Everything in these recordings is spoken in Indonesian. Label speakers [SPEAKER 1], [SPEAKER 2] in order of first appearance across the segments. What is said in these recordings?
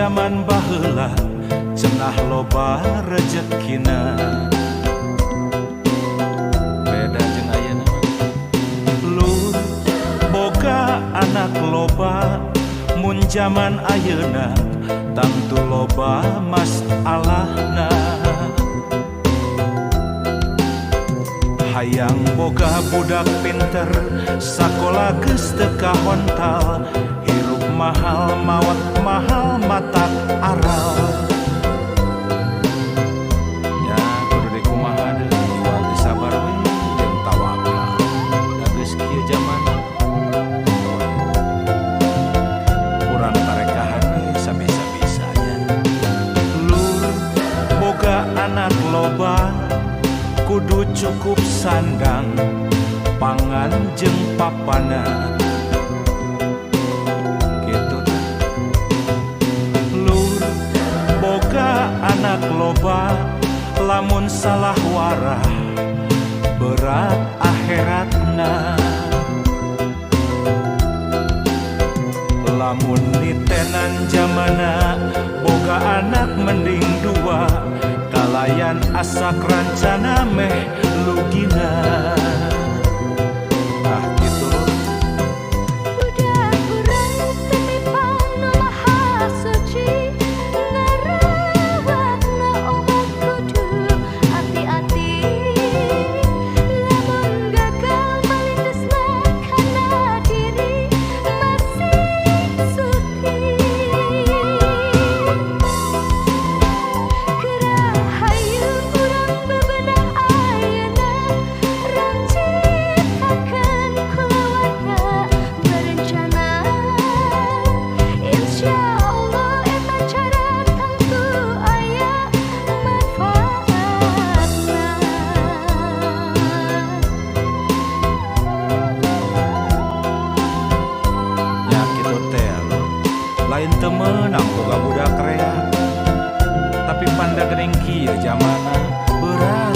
[SPEAKER 1] zaman baheula cenah loba rezekina. Beda jeung ayeuna. Lur boga anak loba, mun zaman ayeuna tantu loba masalahna. Hayang boga budak pinter, sakola geus teu kahontal, hirup mahal maot mahal matak aral. Ya kudu dikumaha deui, jual teh sabar we jeung tawakal. Da geus kieu zaman urang tarekahan we sabisa-bisanya. Lur boga anak loba, kudu cukup sandang, pangan jeung papana. Gitu tah. Lur boga anak loba, lamun salah warah berat akhiratna. Lamun nitenan zamana boga anak mending dua, kalayan asa rancana meh lugina. Ah gitu.
[SPEAKER 2] Budak urang titipan nu maha suci, ngarawatna obat kudu hati-hati. Lamun gagal malindusna kana diri masih suci. Gerahayu urang bebenah ayeuna, rancitakeun kulawarga berencana. Insyaallah eta cara tangtu aya manfaatna.
[SPEAKER 1] Nya kitu teh Lur. Lain teu meunang boga budak rea, tapi panda geuning kieu zamana berat.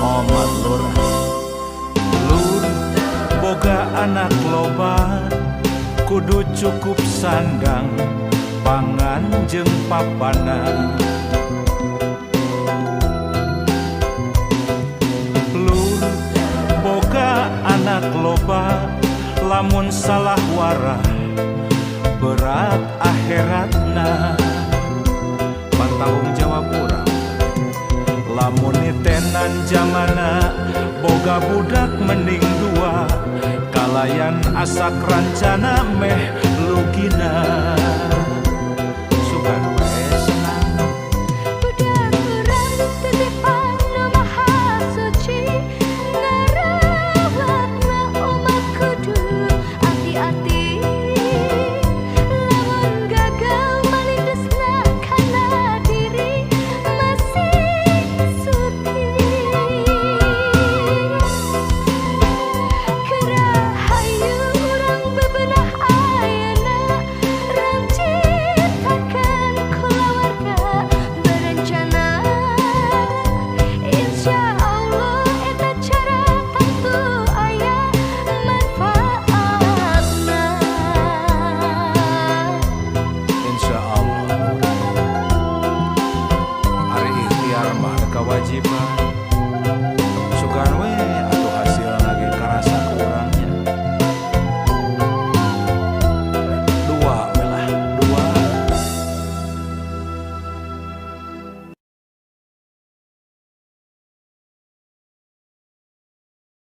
[SPEAKER 1] Omat lur. Lur boga anak loba, kudu cukup sandang, pangan jeung papana. Lur boga anak loba, lamun salah warah berat akhiratna. Pantanggung jawab urang. Lamun nitenan zamana boga budak mending dua, kalayan asa rancana meh lugina.